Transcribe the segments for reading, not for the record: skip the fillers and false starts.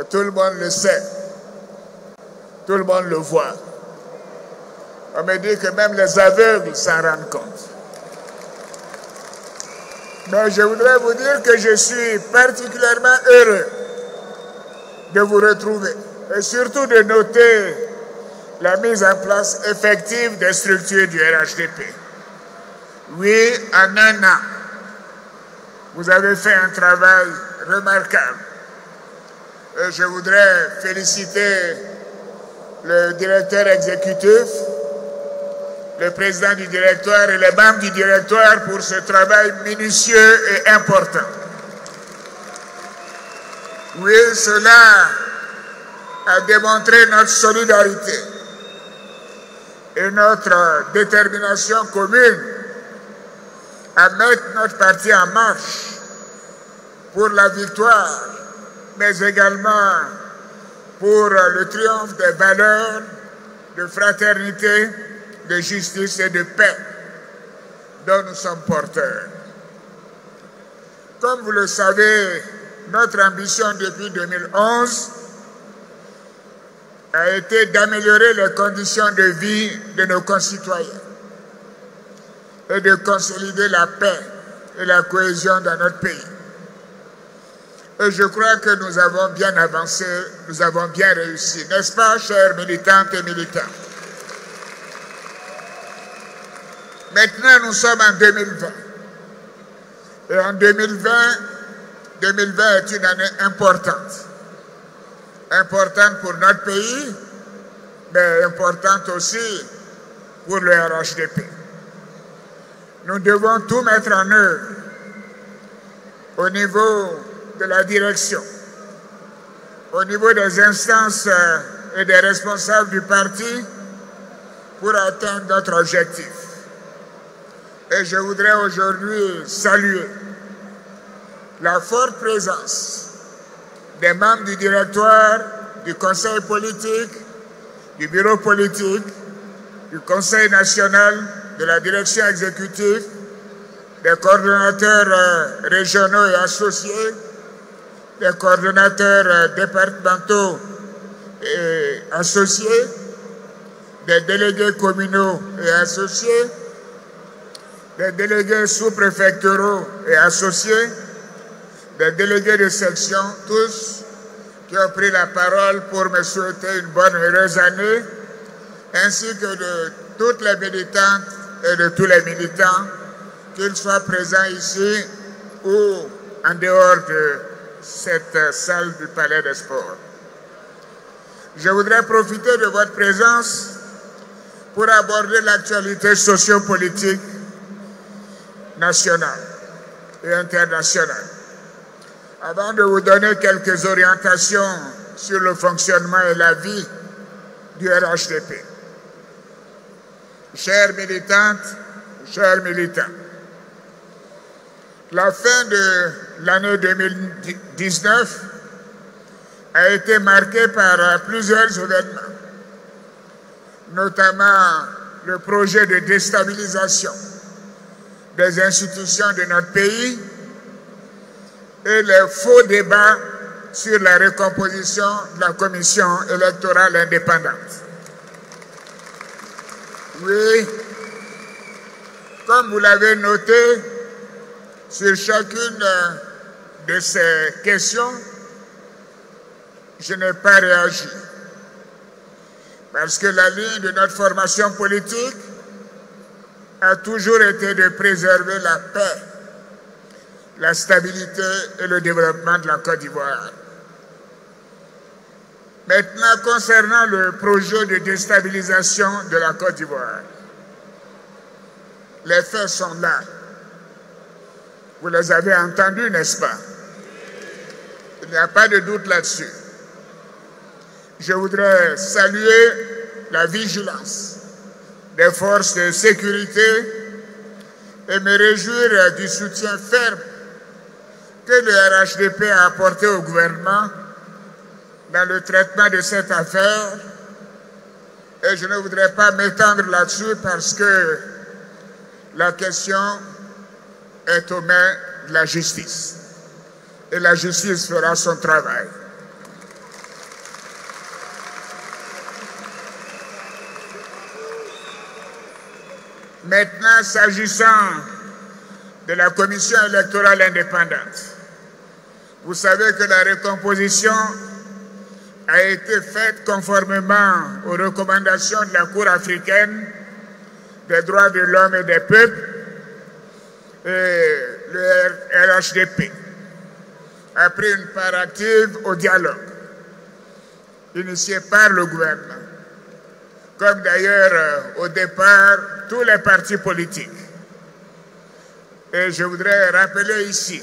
Et tout le monde le sait. Tout le monde le voit. On me dit que même les aveugles s'en rendent compte. Mais je voudrais vous dire que je suis particulièrement heureux de vous retrouver et surtout de noter la mise en place effective des structures du RHDP. Oui, en un an, vous avez fait un travail remarquable. Et je voudrais féliciter le directeur exécutif, le président du directoire et les membres du directoire pour ce travail minutieux et important. Oui, cela a démontré notre solidarité et notre détermination commune à mettre notre parti en marche pour la victoire, mais également pour le triomphe des valeurs de fraternité, de justice et de paix dont nous sommes porteurs. Comme vous le savez, notre ambition depuis 2011 a été d'améliorer les conditions de vie de nos concitoyens et de consolider la paix et la cohésion dans notre pays. Et je crois que nous avons bien avancé, nous avons bien réussi, n'est-ce pas, chers militantes et militants? Maintenant, nous sommes en 2020. Et en 2020 est une année importante. Importante pour notre pays, mais importante aussi pour le RHDP. Nous devons tout mettre en œuvre au niveau de la direction, au niveau des instances et des responsables du parti pour atteindre notre objectif. Et je voudrais aujourd'hui saluer la forte présence des membres du directoire, du conseil politique, du bureau politique, du conseil national, de la direction exécutive, des coordonnateurs régionaux et associés, des coordonnateurs départementaux et associés, des délégués communaux et associés, des délégués sous-préfectoraux et associés, des délégués de section, tous qui ont pris la parole pour me souhaiter une bonne et heureuse année, ainsi que de toutes les militantes et de tous les militants, qu'ils soient présents ici ou en dehors de cette salle du Palais des Sports. Je voudrais profiter de votre présence pour aborder l'actualité sociopolitique nationale et internationale, avant de vous donner quelques orientations sur le fonctionnement et la vie du RHDP. Chères militantes, chers militants, la fin de l'année 2019 a été marquée par plusieurs événements, notamment le projet de déstabilisation des institutions de notre pays et les faux débats sur la recomposition de la commission électorale indépendante. Oui, comme vous l'avez noté, sur chacune de ces questions, je n'ai pas réagi. Parce que la ligne de notre formation politique a toujours été de préserver la paix, la stabilité et le développement de la Côte d'Ivoire. Maintenant, concernant le projet de déstabilisation de la Côte d'Ivoire, les faits sont là. Vous les avez entendus, n'est-ce pas? Il n'y a pas de doute là-dessus. Je voudrais saluer la vigilance des forces de sécurité et me réjouir du soutien ferme que le RHDP a apporté au gouvernement dans le traitement de cette affaire. Et je ne voudrais pas m'étendre là-dessus parce que la question est aux mains de la justice. Et la justice fera son travail. Maintenant, s'agissant de la commission électorale indépendante, vous savez que la recomposition a été faite conformément aux recommandations de la Cour africaine des droits de l'homme et des peuples, et le RHDP a pris une part active au dialogue initié par le gouvernement, comme d'ailleurs au départ tous les partis politiques. Et je voudrais rappeler ici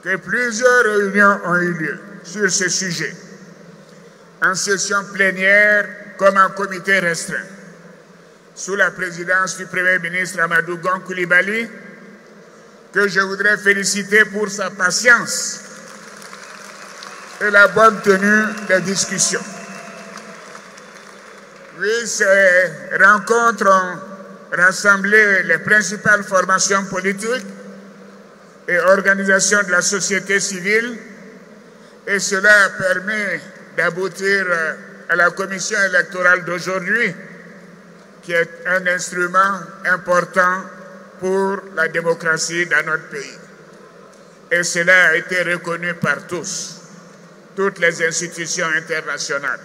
que plusieurs réunions ont eu lieu sur ce sujet, en session plénière comme en comité restreint, sous la présidence du Premier ministre Amadou Gon Coulibaly, que je voudrais féliciter pour sa patience et la bonne tenue des discussions. Oui, ces rencontres ont rassemblé les principales formations politiques et organisations de la société civile, et cela a permis d'aboutir à la commission électorale d'aujourd'hui, qui est un instrument important pour la démocratie dans notre pays. Et cela a été reconnu par tous, toutes les institutions internationales.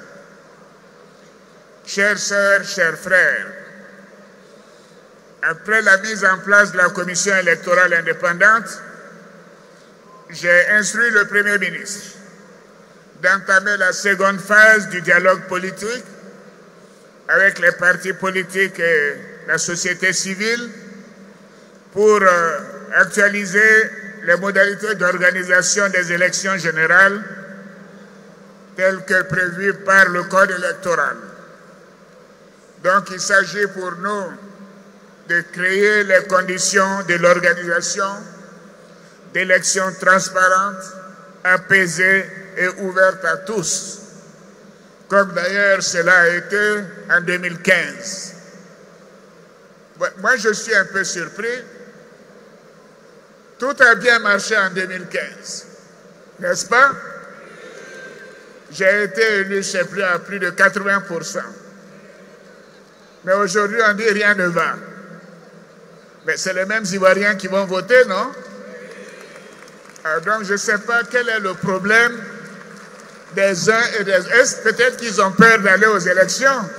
Chères sœurs, chers frères, après la mise en place de la commission électorale indépendante, j'ai instruit le Premier ministre d'entamer la seconde phase du dialogue politique avec les partis politiques et la société civile pour actualiser les modalités d'organisation des élections générales telles que prévues par le Code électoral. Donc il s'agit pour nous de créer les conditions de l'organisation d'élections transparentes, apaisées et ouvertes à tous, comme d'ailleurs cela a été en 2015. Moi, je suis un peu surpris. Tout a bien marché en 2015, n'est-ce pas? J'ai été élu, je ne sais plus, à plus de 80%. Mais aujourd'hui, on dit rien ne va. Mais c'est les mêmes Ivoiriens qui vont voter, non? Alors donc, je ne sais pas quel est le problème des uns et des autres. Peut-être qu'ils ont peur d'aller aux élections.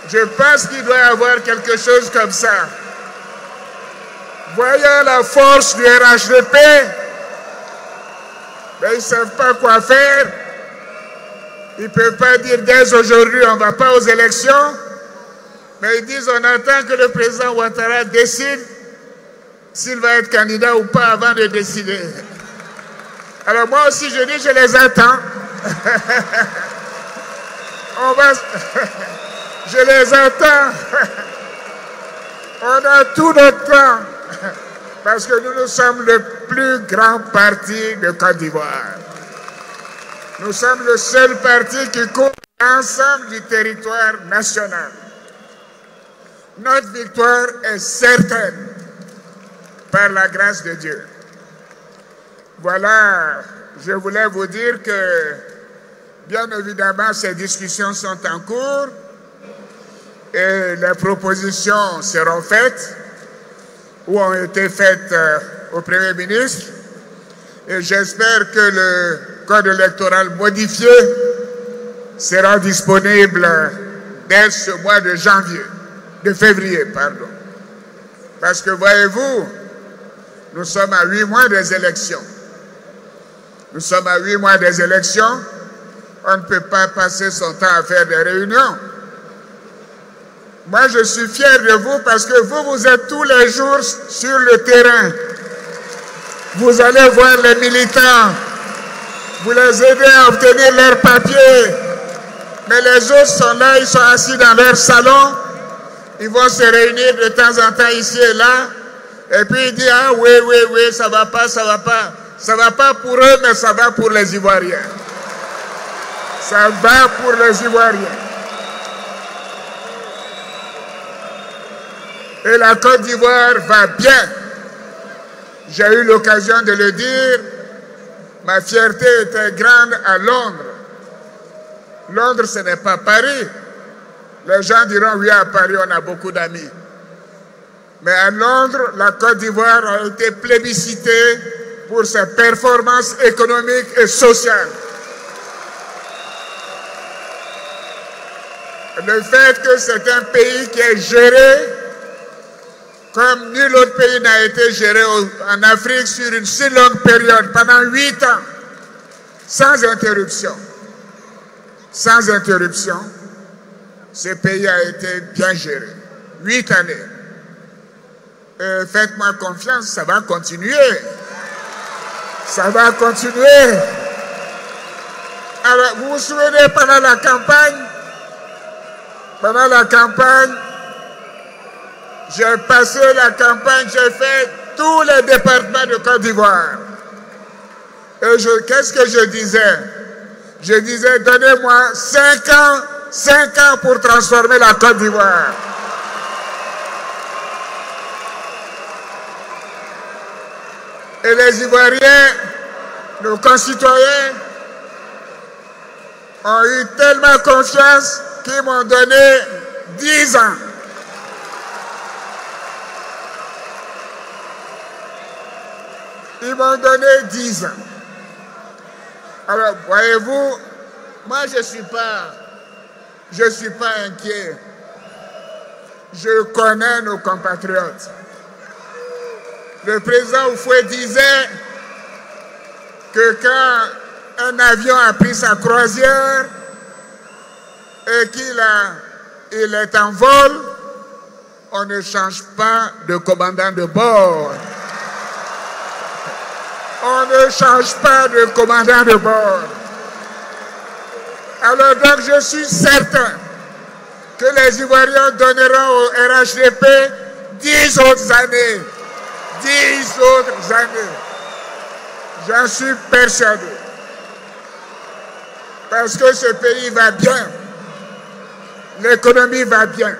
Je pense qu'il doit y avoir quelque chose comme ça. Voyant la force du RHDP, mais ils ne savent pas quoi faire. Ils ne peuvent pas dire dès aujourd'hui on ne va pas aux élections, mais ils disent on attend que le président Ouattara décide s'il va être candidat ou pas avant de décider. Alors moi aussi je dis je les attends. Je les attends. On a tout notre temps. Parce que nous sommes le plus grand parti de Côte d'Ivoire. Nous sommes le seul parti qui couvre l'ensemble du territoire national. Notre victoire est certaine par la grâce de Dieu. Voilà, je voulais vous dire que, bien évidemment, ces discussions sont en cours et les propositions seront faites ou ont été faites au Premier ministre. Et j'espère que le code électoral modifié sera disponible dès ce mois de février. Parce que voyez-vous, nous sommes à 8 mois des élections. Nous sommes à 8 mois des élections. On ne peut pas passer son temps à faire des réunions. Moi, je suis fier de vous parce que vous êtes tous les jours sur le terrain. Vous allez voir les militants. Vous les aidez à obtenir leurs papiers. Mais les autres sont là, ils sont assis dans leur salon. Ils vont se réunir de temps en temps ici et là. Et puis ils disent, ah oui, ça va pas, ça va pas. Ça va pas pour eux, mais ça va pour les Ivoiriens. Ça va pour les Ivoiriens. Et la Côte d'Ivoire va bien. J'ai eu l'occasion de le dire. Ma fierté était grande à Londres. Londres, ce n'est pas Paris. Les gens diront, oui, à Paris, on a beaucoup d'amis. Mais à Londres, la Côte d'Ivoire a été plébiscitée pour ses performances économiques et sociales. Le fait que c'est un pays qui est géré comme nul autre pays n'a été géré en Afrique sur une si longue période, pendant 8 ans, sans interruption. Sans interruption, ce pays a été bien géré. 8 années. Faites-moi confiance, ça va continuer. Ça va continuer. Alors, vous vous souvenez, pendant la campagne, j'ai passé la campagne, j'ai fait tous les départements de Côte d'Ivoire. Et qu'est-ce que je disais? Je disais, donnez-moi 5 ans pour transformer la Côte d'Ivoire. Et les Ivoiriens, nos concitoyens, ont eu tellement confiance qu'ils m'ont donné 10 ans. Ils m'ont donné 10 ans. Alors, voyez-vous, moi, je ne suis pas inquiet. Je connais nos compatriotes. Le président Oufoué disait que quand un avion a pris sa croisière et qu'il est en vol, on ne change pas de commandant de bord. On ne change pas de commandant de bord. Alors donc je suis certain que les Ivoiriens donneront au RHDP 10 autres années. 10 autres années. J'en suis persuadé. Parce que ce pays va bien. L'économie va bien.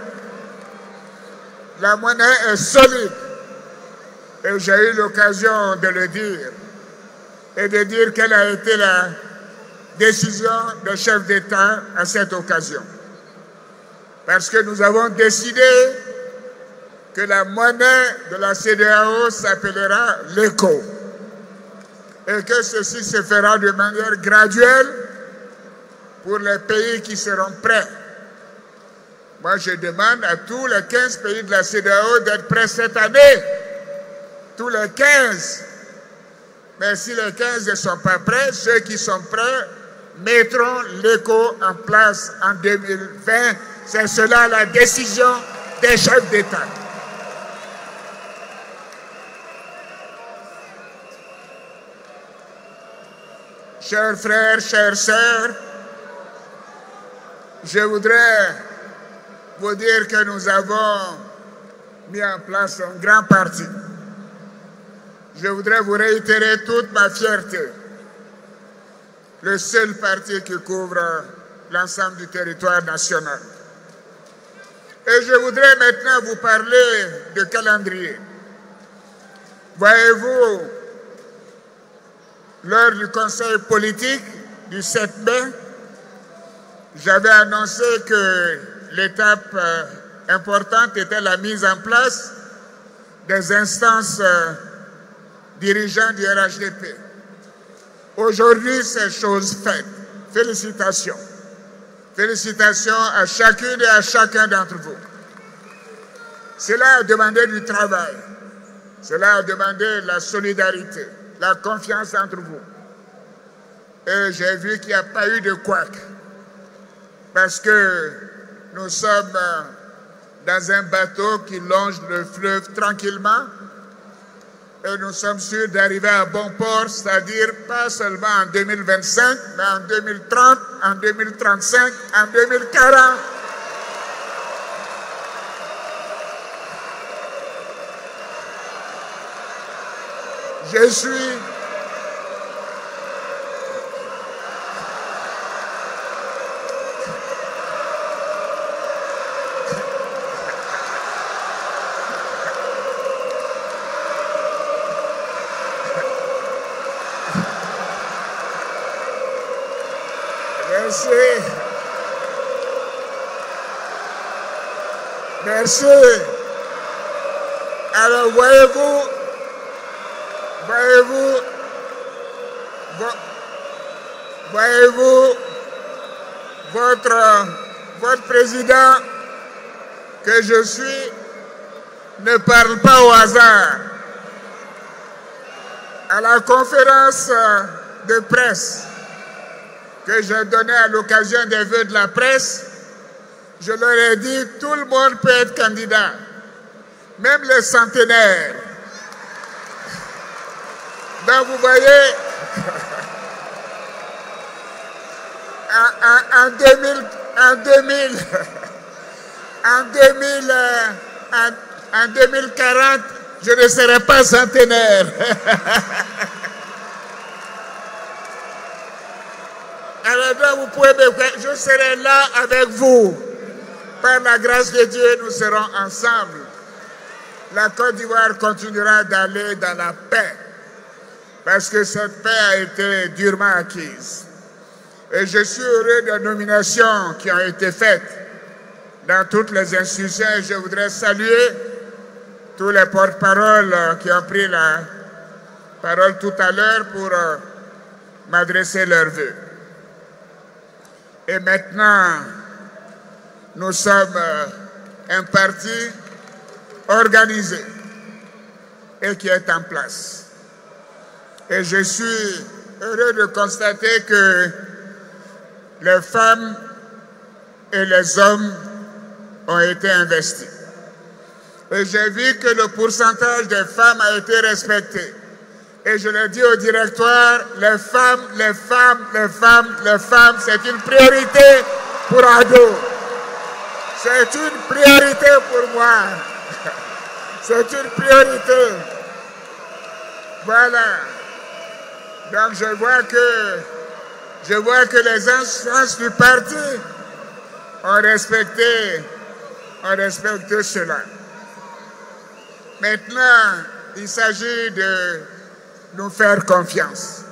La monnaie est solide. Et j'ai eu l'occasion de le dire. Et de dire quelle a été la décision des chefs d'État à cette occasion. Parce que nous avons décidé que la monnaie de la CEDEAO s'appellera l'ECO. Et que ceci se fera de manière graduelle pour les pays qui seront prêts. Moi, je demande à tous les 15 pays de la CEDEAO d'être prêts cette année. Tous les 15. Mais si les 15 ne sont pas prêts, ceux qui sont prêts mettront l'ECO en place en 2020. C'est cela la décision des chefs d'État. Chers frères, chères sœurs, je voudrais vous dire que nous avons mis en place un grand parti. Je voudrais vous réitérer toute ma fierté. Le seul parti qui couvre l'ensemble du territoire national. Et je voudrais maintenant vous parler de calendrier. Voyez-vous, lors du conseil politique du 7 mai, j'avais annoncé que l'étape importante était la mise en place des instances dirigeants du RHDP. Aujourd'hui, c'est chose faite. Félicitations. Félicitations à chacune et à chacun d'entre vous. Cela a demandé du travail. Cela a demandé la solidarité, la confiance entre vous. Et j'ai vu qu'il n'y a pas eu de couac. Parce que nous sommes dans un bateau qui longe le fleuve tranquillement. Et nous sommes sûrs d'arriver à bon port, c'est-à-dire pas seulement en 2025, mais en 2030, en 2035, en 2040. Je suis Merci. Alors, voyez-vous, votre président que je suis ne parle pas au hasard. À la conférence de presse que j'ai donnée à l'occasion des vœux de la presse, je leur ai dit tout le monde peut être candidat, même les centenaires. Donc vous voyez, en 2040, je ne serai pas centenaire. Alors donc, vous pouvez me voir, je serai là avec vous. Par la grâce de Dieu, nous serons ensemble. La Côte d'Ivoire continuera d'aller dans la paix, parce que cette paix a été durement acquise. Et je suis heureux des nominations qui ont été faites dans toutes les institutions. Et je voudrais saluer tous les porte-paroles qui ont pris la parole tout à l'heure pour m'adresser leurs vœux. Et maintenant, nous sommes un parti organisé et qui est en place. Et je suis heureux de constater que les femmes et les hommes ont été investis. Et j'ai vu que le pourcentage des femmes a été respecté. Et je l'ai dit au directoire, les femmes, c'est une priorité pour Ado. C'est une priorité pour moi. C'est une priorité. Voilà. Donc je vois que les instances du parti ont respecté cela. Maintenant, il s'agit de nous faire confiance.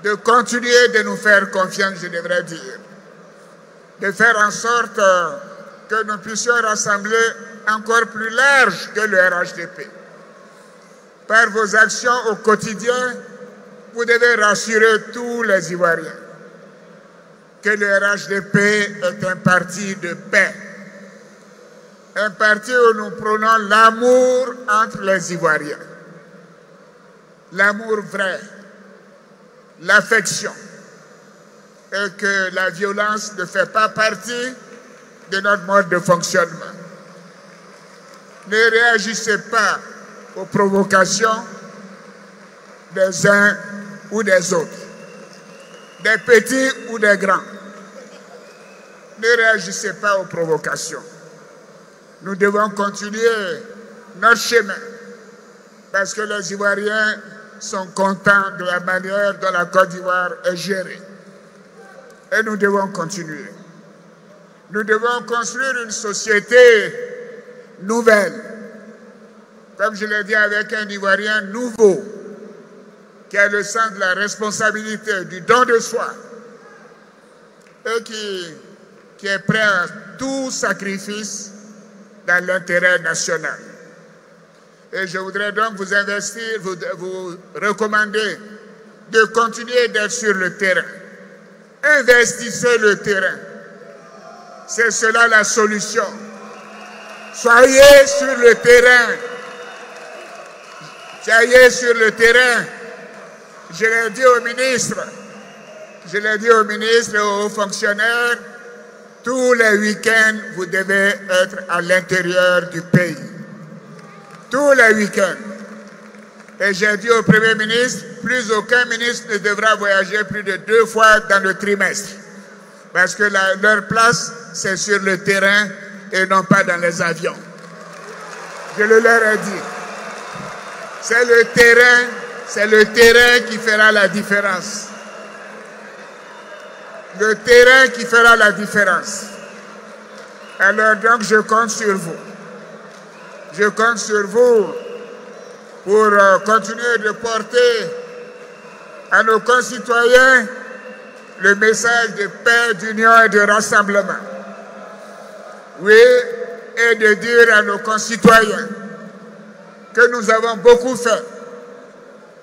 De continuer de nous faire confiance, je devrais dire. De faire en sorte que nous puissions rassembler encore plus large que le RHDP. Par vos actions au quotidien, vous devez rassurer tous les Ivoiriens que le RHDP est un parti de paix. Un parti où nous prônons l'amour entre les Ivoiriens. L'amour vrai, l'affection. Et que la violence ne fait pas partie de notre mode de fonctionnement. Ne réagissez pas aux provocations des uns ou des autres, des petits ou des grands. Ne réagissez pas aux provocations. Nous devons continuer notre chemin parce que les Ivoiriens sont contents de la manière dont la Côte d'Ivoire est gérée. Et nous devons continuer. Nous devons construire une société nouvelle. Comme je l'ai dit, avec un Ivoirien nouveau, qui a le sens de la responsabilité, du don de soi, et qui est prêt à tout sacrifice dans l'intérêt national. Et je voudrais donc vous investir, vous recommander de continuer d'être sur le terrain. Investissez le terrain. C'est cela la solution. Soyez sur le terrain. Soyez sur le terrain. Je l'ai dit au ministre et aux fonctionnaires, tous les week-ends, vous devez être à l'intérieur du pays. Tous les week-ends. Et j'ai dit au Premier ministre, plus aucun ministre ne devra voyager plus de 2 fois dans le trimestre. Parce que leur place, c'est sur le terrain et non pas dans les avions. Je le leur ai dit. C'est le terrain qui fera la différence. Le terrain qui fera la différence. Alors donc, je compte sur vous. Je compte sur vous pour continuer de porter à nos concitoyens le message de paix, d'union et de rassemblement. Oui, est de dire à nos concitoyens que nous avons beaucoup fait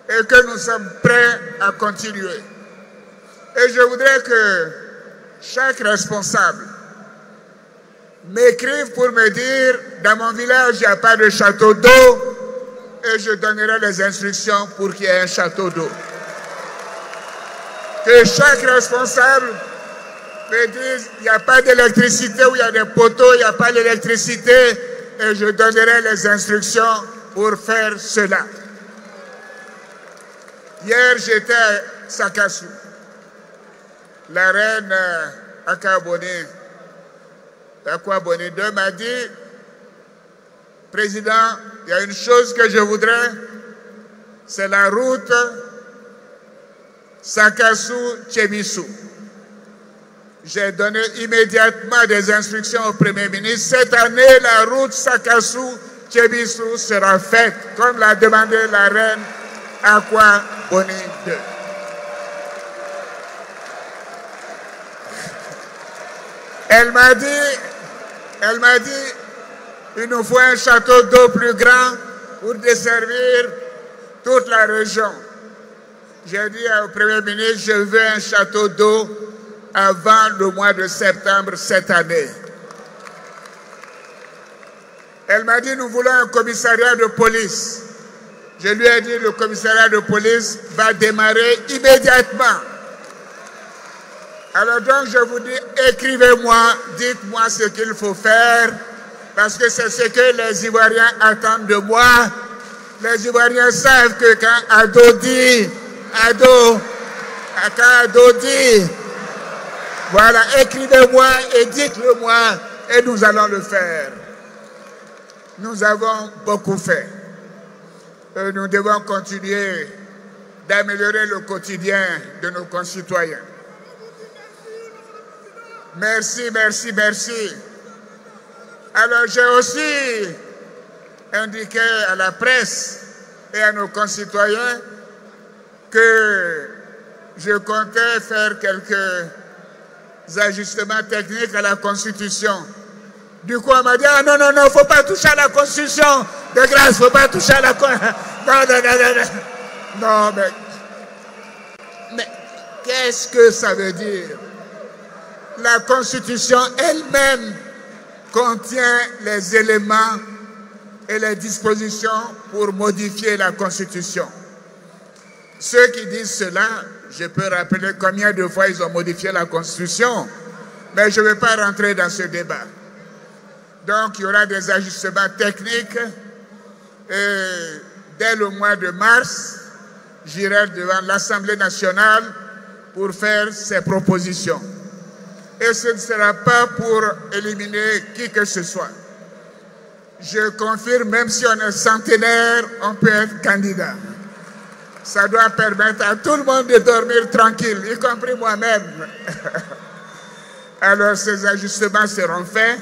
et que nous sommes prêts à continuer. Et je voudrais que chaque responsable m'écrive pour me dire, dans mon village, il n'y a pas de château d'eau, et je donnerai les instructions pour qu'il y ait un château d'eau. Que chaque responsable me dise, il n'y a pas d'électricité, ou il y a des poteaux, il n'y a pas d'électricité, et je donnerai les instructions pour faire cela. Hier, j'étais à Sakassou. La reine Akabone II m'a dit, président, il y a une chose que je voudrais, c'est la route Sakassou-Tchébissou. J'ai donné immédiatement des instructions au Premier ministre. Cette année, la route Sakassou-Tchébissou sera faite, comme l'a demandé la reine Akabone II. Elle m'a dit, il nous faut un château d'eau plus grand pour desservir toute la région. J'ai dit au Premier ministre, je veux un château d'eau avant le mois de septembre cette année. Elle m'a dit, nous voulons un commissariat de police. Je lui ai dit, le commissariat de police va démarrer immédiatement. Alors donc, je vous dis, écrivez-moi, dites-moi ce qu'il faut faire, parce que c'est ce que les Ivoiriens attendent de moi. Les Ivoiriens savent que quand Ado dit, voilà, écrivez-moi et dites-le-moi, et nous allons le faire. Nous avons beaucoup fait. Et nous devons continuer d'améliorer le quotidien de nos concitoyens. Merci, merci, merci. Alors j'ai aussi indiqué à la presse et à nos concitoyens que je comptais faire quelques ajustements techniques à la Constitution. Du coup, on m'a dit, ah non, non, non, il ne faut pas toucher à la Constitution. De grâce, il ne faut pas toucher à la Constitution. Non, non, non, non, non. Non, mais qu'est-ce que ça veut dire? La Constitution elle-même contient les éléments et les dispositions pour modifier la Constitution. Ceux qui disent cela, je peux rappeler combien de fois ils ont modifié la Constitution, mais je ne vais pas rentrer dans ce débat. Donc, il y aura des ajustements techniques et dès le mois de mars, j'irai devant l'Assemblée nationale pour faire ces propositions. Et ce ne sera pas pour éliminer qui que ce soit. Je confirme, même si on est centenaire, on peut être candidat. Ça doit permettre à tout le monde de dormir tranquille, y compris moi-même. Alors ces ajustements seront faits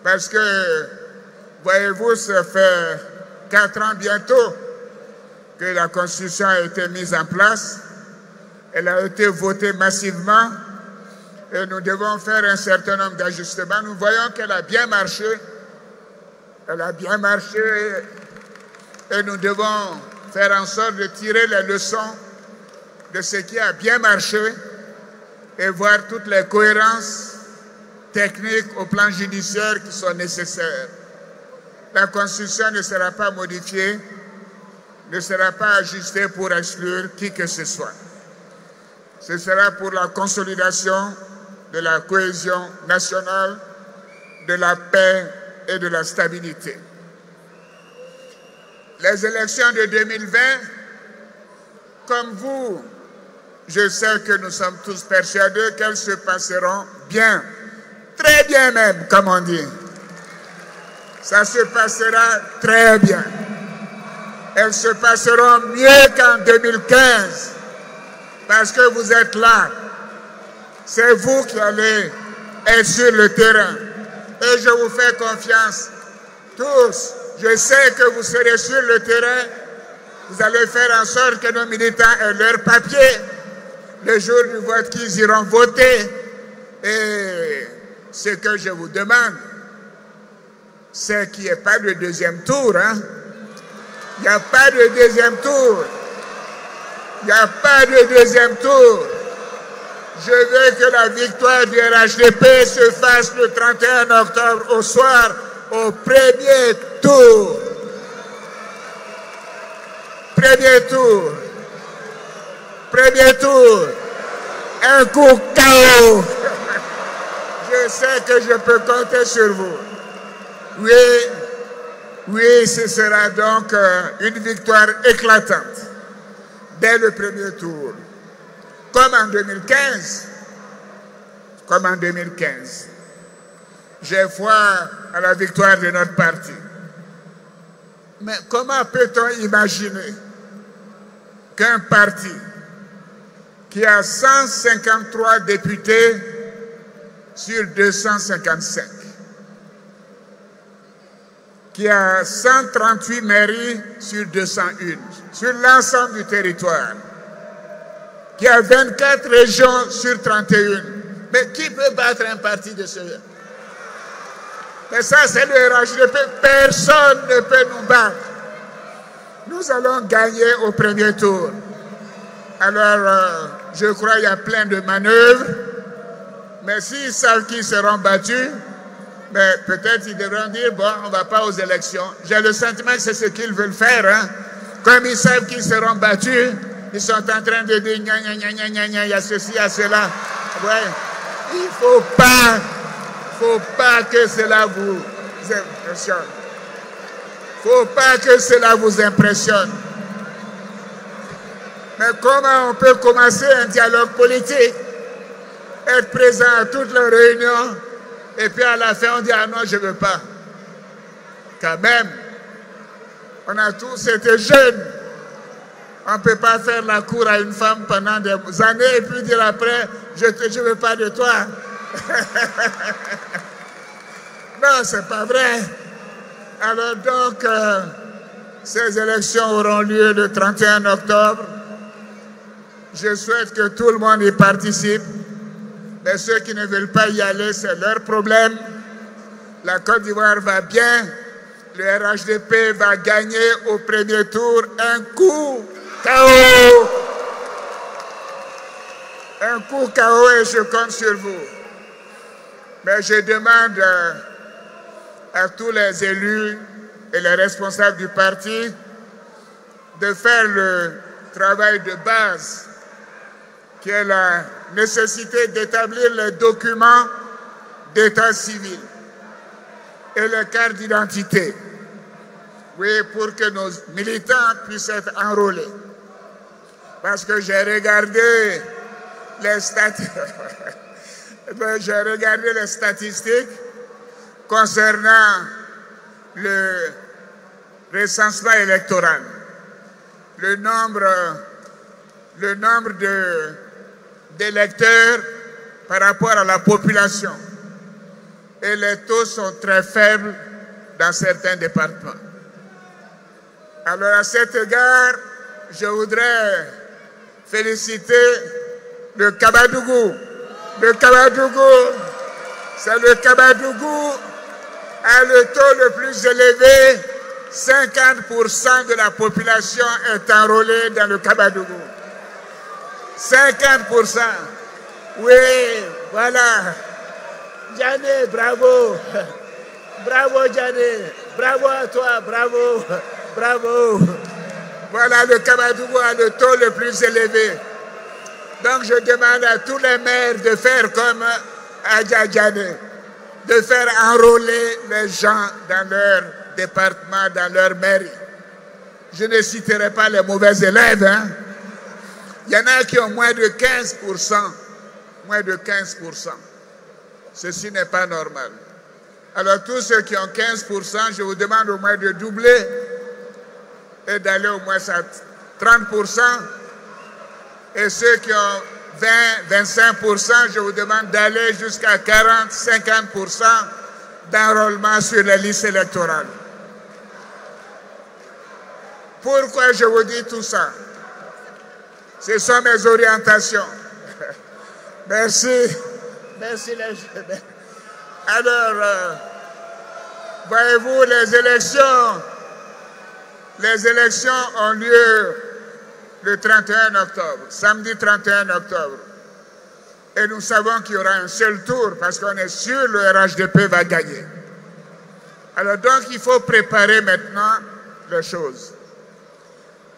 parce que, voyez-vous, ça fait 4 ans bientôt que la Constitution a été mise en place. Elle a été votée massivement. Et nous devons faire un certain nombre d'ajustements. Nous voyons qu'elle a bien marché. Elle a bien marché. Et nous devons faire en sorte de tirer les leçons de ce qui a bien marché et voir toutes les cohérences techniques au plan judiciaire qui sont nécessaires. La Constitution ne sera pas modifiée, ne sera pas ajustée pour exclure qui que ce soit. Ce sera pour la consolidation de la cohésion nationale, de la paix et de la stabilité. Les élections de 2020, comme vous, je sais que nous sommes tous persuadés qu'elles se passeront bien, très bien même, comme on dit. Ça se passera très bien. Elles se passeront mieux qu'en 2015, parce que vous êtes là. C'est vous qui allez être sur le terrain. Et je vous fais confiance, tous. Je sais que vous serez sur le terrain. Vous allez faire en sorte que nos militants aient leur papier le jour du vote qu'ils iront voter. Et ce que je vous demande, c'est qu'il n'y ait pas de deuxième tour. Hein? Il n'y a pas de deuxième tour. Il n'y a pas de deuxième tour. Je veux que la victoire du RHDP se fasse le 31 octobre au soir, au premier tour. Premier tour. Premier tour. Un coup KO. Je sais que je peux compter sur vous. Oui, ce sera donc une victoire éclatante dès le premier tour. Comme en 2015, j'ai foi à la victoire de notre parti. Mais comment peut-on imaginer qu'un parti qui a 153 députés sur 255, qui a 138 mairies sur 201, sur l'ensemble du territoire, qui a 24 régions sur 31. Mais qui peut battre un parti de ce... Mais ça, c'est le RHDP. Personne ne peut nous battre. Nous allons gagner au premier tour. Alors, je crois qu'il y a plein de manœuvres. Mais s'ils savent qu'ils seront battus, mais peut-être ils devront dire, bon, on ne va pas aux élections. J'ai le sentiment que c'est ce qu'ils veulent faire. Hein. Comme ils savent qu'ils seront battus, ils sont en train de dire, gna, gna, gna, gna, gna, gna, il y a ceci, il y a cela. Ouais. Il ne faut pas que cela vous impressionne. Il ne faut pas que cela vous impressionne. Mais comment on peut commencer un dialogue politique, être présent à toutes les réunions, et puis à la fin on dit, ah non, je ne veux pas. Quand même, on a tous été jeunes. On ne peut pas faire la cour à une femme pendant des années et puis dire après, je ne veux pas de toi. Non, ce n'est pas vrai. Alors donc, ces élections auront lieu le 31 octobre. Je souhaite que tout le monde y participe. Mais ceux qui ne veulent pas y aller, c'est leur problème. La Côte d'Ivoire va bien. Le RHDP va gagner au premier tour un coup KO. Un coup KO et je compte sur vous. Mais je demande à tous les élus et les responsables du parti de faire le travail de base qui est la nécessité d'établir les documents d'état civil et les cartes d'identité. Oui, pour que nos militants puissent être enrôlés. Parce que j'ai regardé les statistiques concernant le recensement électoral. Le nombre d'électeurs par rapport à la population. Et les taux sont très faibles dans certains départements. Alors à cet égard, je voudrais féliciter le Kabadougou. Le Kabadougou, c'est le Kabadougou a le taux le plus élevé. 50% de la population est enrôlée dans le Kabadougou. 50%. Oui, voilà. Djané, bravo. Bravo, Djané. Bravo à toi, bravo. Bravo. Voilà, le Kabadougou a le taux le plus élevé. Donc, je demande à tous les maires de faire comme Adja Djané, de faire enrôler les gens dans leur département, dans leur mairie. Je ne citerai pas les mauvais élèves. Hein. Il y en a qui ont moins de 15%. Moins de 15%. Ceci n'est pas normal. Alors, tous ceux qui ont 15%, je vous demande au moins de doubler et d'aller au moins à 30%. Et ceux qui ont 20-25%, je vous demande d'aller jusqu'à 40-50% d'enrôlement sur les listes électorales. Pourquoi je vous dis tout ça? Ce sont mes orientations. Merci. Merci les jeunes. Alors, voyez-vous, les élections ont lieu le 31 octobre, samedi 31 octobre. Et nous savons qu'il y aura un seul tour parce qu'on est sûr que le RHDP va gagner. Alors donc, il faut préparer maintenant les choses.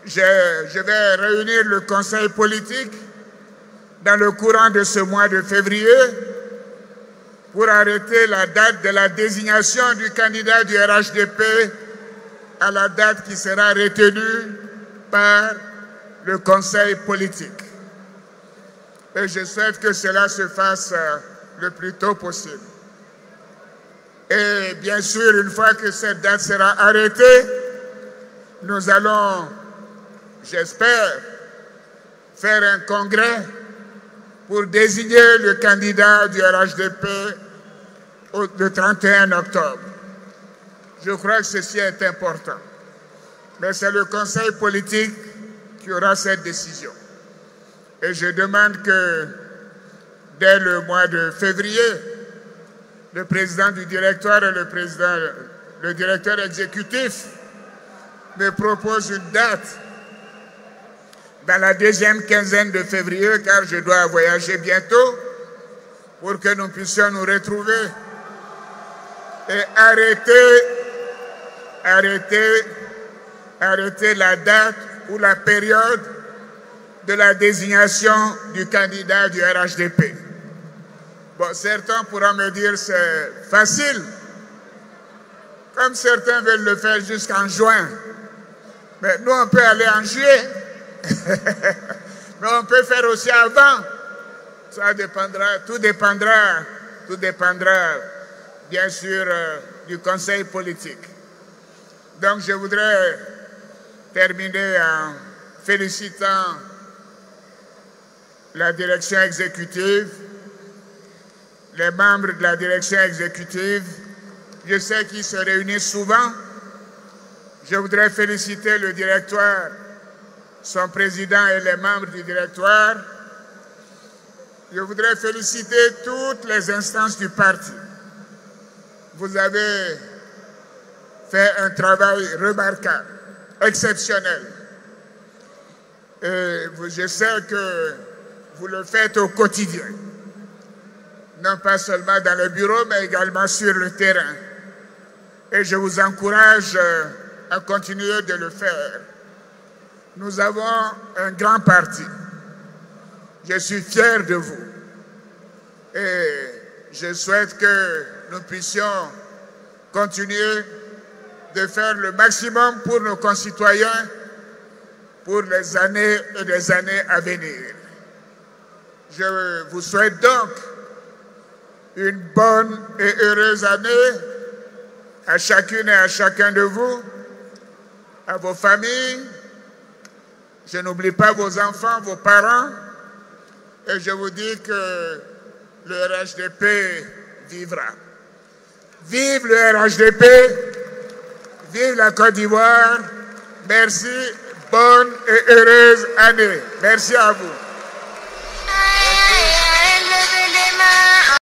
Je vais réunir le conseil politique dans le courant de ce mois de février pour arrêter la date de la désignation du candidat du RHDP à la date qui sera retenue par le conseil politique. Et je souhaite que cela se fasse le plus tôt possible. Et bien sûr, une fois que cette date sera arrêtée, nous allons, j'espère, faire un congrès pour désigner le candidat du RHDP le 31 octobre. Je crois que ceci est important. Mais c'est le conseil politique qui aura cette décision. Et je demande que dès le mois de février, le président du directoire et le directeur exécutif me proposent une date dans la deuxième quinzaine de février, car je dois voyager bientôt, pour que nous puissions nous retrouver et arrêter la date ou la période de la désignation du candidat du RHDP. Bon, certains pourront me dire c'est facile, comme certains veulent le faire jusqu'en juin. Mais nous, on peut aller en juillet. Mais on peut faire aussi avant. Ça dépendra, tout dépendra bien sûr du conseil politique. Donc je voudrais terminer en félicitant la direction exécutive, les membres de la direction exécutive. Je sais qu'ils se réunissent souvent. Je voudrais féliciter le directoire, son président et les membres du directoire. Je voudrais féliciter toutes les instances du parti. Vous avez fait un travail remarquable, exceptionnel. Et je sais que vous le faites au quotidien. Non pas seulement dans le bureau, mais également sur le terrain. Et je vous encourage à continuer de le faire. Nous avons un grand parti. Je suis fier de vous. Et je souhaite que nous puissions continuer de faire le maximum pour nos concitoyens pour les années et les années à venir. Je vous souhaite donc une bonne et heureuse année à chacune et à chacun de vous, à vos familles. Je n'oublie pas vos enfants, vos parents. Et je vous dis que le RHDP vivra. Vive le RHDP, vive la Côte d'Ivoire. Merci, bonne et heureuse année. Merci à vous.